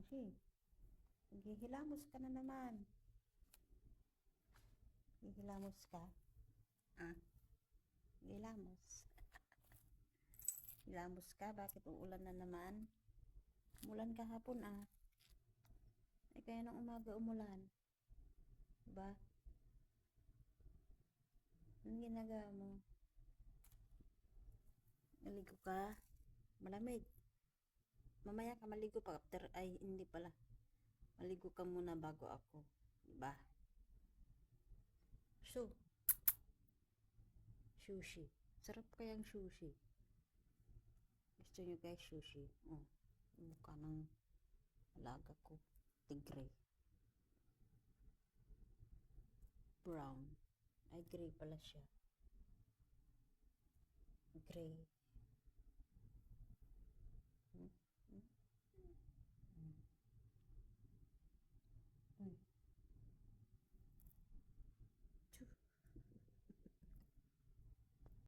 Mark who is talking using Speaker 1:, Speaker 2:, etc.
Speaker 1: Sushi. Naghihilamos ka na naman. Hihilamos ka? Ah, hilamos. Hilamos ka? Bakit uulan na naman? Umulan kahapon ah. Ay kaya nung umaga umulan. Diba? Anong ginagawa mo? Naligo ka? Malamig. Mamaya ka maligo pa after, ay hindi pala. Maligo ka muna bago ako. Diba? Sushi. Sarap kayang sushi. Gusto nyo guys sushi? Oh, mukha ng alaga ko. Tigre. Brown. Ay, gray pala siya. Gray.